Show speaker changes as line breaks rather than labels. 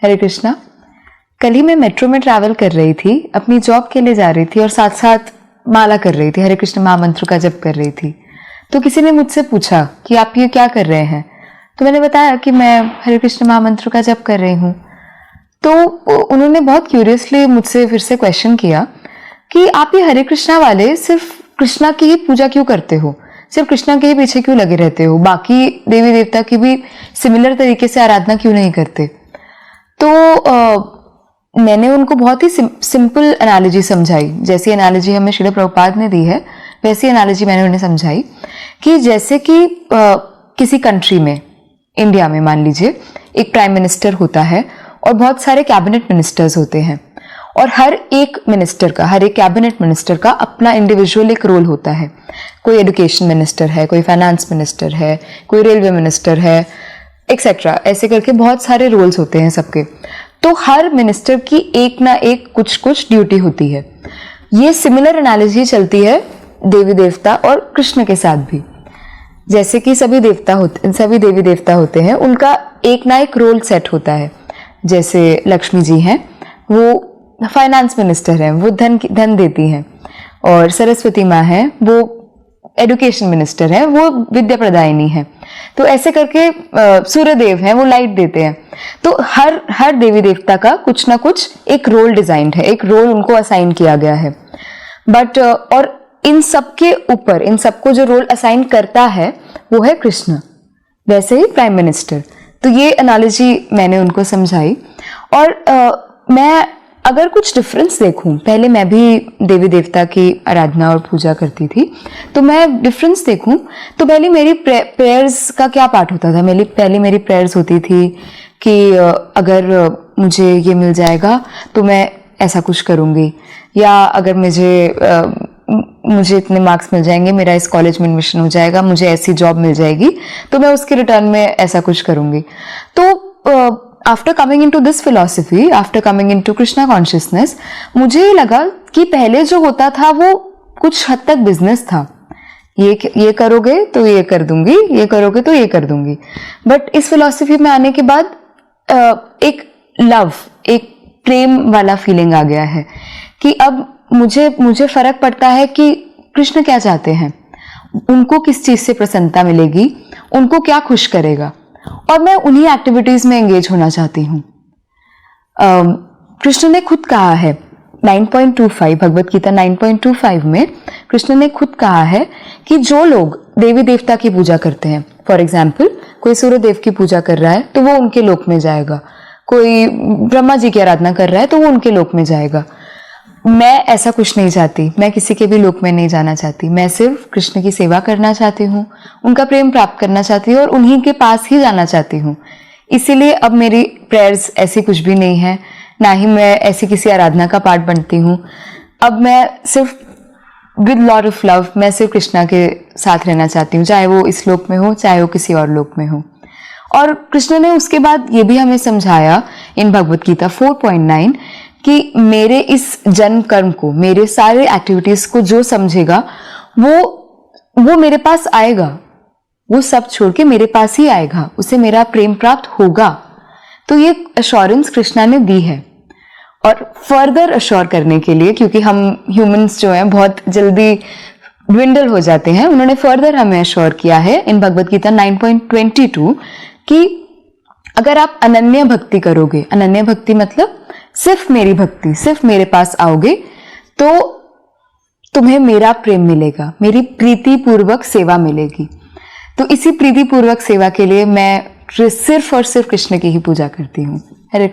हरे कृष्णा। कल ही मैं मेट्रो में ट्रैवल कर रही थी, अपनी जॉब के लिए जा रही थी और साथ साथ माला कर रही थी, हरे कृष्ण महामंत्र का जप कर रही थी। तो किसी ने मुझसे पूछा कि आप ये क्या कर रहे हैं, तो मैंने बताया कि मैं हरे कृष्ण महामंत्र का जप कर रही हूँ। तो उन्होंने बहुत क्यूरियसली मुझसे फिर से क्वेश्चन किया कि आप ये हरे कृष्णा वाले सिर्फ कृष्णा की ही पूजा क्यों करते हो, सिर्फ कृष्णा के ही पीछे क्यों लगे रहते हो, बाकी देवी देवता की भी सिमिलर तरीके से आराधना क्यों नहीं करते। तो मैंने उनको बहुत ही सिंपल एनालॉजी समझाई, जैसी एनालॉजी हमें श्रील प्रभुपाद ने दी है वैसी एनालॉजी मैंने उन्हें समझाई कि जैसे कि किसी कंट्री में, इंडिया में मान लीजिए एक प्राइम मिनिस्टर होता है और बहुत सारे कैबिनेट मिनिस्टर्स होते हैं, और हर एक कैबिनेट मिनिस्टर का अपना इंडिविजुअल एक रोल होता है। कोई एजुकेशन मिनिस्टर है, कोई फाइनेंस मिनिस्टर है, कोई रेलवे मिनिस्टर है, एक्सेट्रा, ऐसे करके बहुत सारे रोल्स होते हैं सबके। तो हर मिनिस्टर की एक ना एक कुछ कुछ ड्यूटी होती है। ये सिमिलर एनालॉजी चलती है देवी देवता और कृष्ण के साथ भी। जैसे कि सभी देवी देवता होते हैं, उनका एक ना एक रोल सेट होता है। जैसे लक्ष्मी जी हैं, वो फाइनेंस मिनिस्टर हैं, वो धन देती हैं, और सरस्वती माँ हैं, वो एजुकेशन मिनिस्टर है, वो विद्या प्रदायिनी है। तो ऐसे करके सूर्यदेव हैं, वो लाइट देते हैं। तो हर देवी देवता का कुछ ना कुछ एक रोल डिजाइंड है, एक रोल उनको असाइन किया गया है। बट और इन सबके ऊपर, इन सबको जो रोल असाइन करता है वो है कृष्ण, वैसे ही प्राइम मिनिस्टर। तो ये एनालॉजी मैंने उनको समझाई। और मैं अगर कुछ डिफरेंस देखूं, पहले मैं भी देवी देवता की आराधना और पूजा करती थी, तो मैं डिफरेंस देखूं तो पहले मेरी प्रेयर्स का क्या पार्ट होता था। पहले मेरी प्रेयर्स होती थी कि अगर मुझे ये मिल जाएगा तो मैं ऐसा कुछ करूंगी, या अगर मुझे इतने मार्क्स मिल जाएंगे, मेरा इस कॉलेज में एडमिशन हो जाएगा, मुझे ऐसी जॉब मिल जाएगी, तो मैं उसके रिटर्न में ऐसा कुछ करूंगी। तो after coming into this philosophy, after coming into Krishna consciousness, मुझे ये लगा कि पहले जो होता था वो कुछ हद तक बिजनेस था। ये करोगे तो ये कर दूंगी, ये करोगे तो ये कर दूंगी। बट इस फिलॉसफी में आने के बाद एक लव, एक प्रेम वाला फीलिंग आ गया है कि अब मुझे फर्क पड़ता है कि कृष्ण क्या चाहते हैं, उनको किस चीज से प्रसन्नता मिलेगी, उनको क्या खुश करेगा, और मैं उन्हीं एक्टिविटीज में एंगेज होना चाहती हूँ। कृष्ण ने खुद कहा है 9.25 भगवत गीता 9.25 में कृष्ण ने खुद कहा है कि जो लोग देवी देवता की पूजा करते हैं, फॉर एग्जाम्पल कोई सूर्यदेव की पूजा कर रहा है तो वो उनके लोक में जाएगा, कोई ब्रह्मा जी की आराधना कर रहा है तो वो उनके लोक में जाएगा। मैं ऐसा कुछ नहीं चाहती, मैं किसी के भी लोक में नहीं जाना चाहती। मैं सिर्फ कृष्ण की सेवा करना चाहती हूँ, उनका प्रेम प्राप्त करना चाहती हूँ और उन्हीं के पास ही जाना चाहती हूँ। इसीलिए अब मेरी प्रेयर्स ऐसी कुछ भी नहीं है, ना ही मैं ऐसी किसी आराधना का पार्ट बनती हूँ। अब मैं सिर्फ विद लॉट ऑफ लव, मैं सिर्फ कृष्णा के साथ रहना चाहती हूँ, चाहे वो इस लोक में हो, चाहे वो किसी और लोक में हो। और कृष्ण ने उसके बाद ये भी हमें समझाया इन भगवत गीता 4.9 कि मेरे इस जन्म कर्म को, मेरे सारे एक्टिविटीज को जो समझेगा वो मेरे पास आएगा, वो सब छोड़ के मेरे पास ही आएगा, उसे मेरा प्रेम प्राप्त होगा। तो ये अश्योरेंस कृष्णा ने दी है। और फर्दर अश्योर करने के लिए, क्योंकि हम ह्यूमंस जो हैं बहुत जल्दी ड्विंडल हो जाते हैं, उन्होंने फर्दर हमें अश्योर किया है इन भगवत गीता 9.22 कि अगर आप अनन्य भक्ति करोगे, अनन्य भक्ति मतलब सिर्फ मेरी भक्ति, सिर्फ मेरे पास आओगे, तो तुम्हें मेरा प्रेम मिलेगा, मेरी प्रीति पूर्वक सेवा मिलेगी। तो इसी प्रीति पूर्वक सेवा के लिए मैं सिर्फ और सिर्फ कृष्ण की ही पूजा करती हूँ। हरे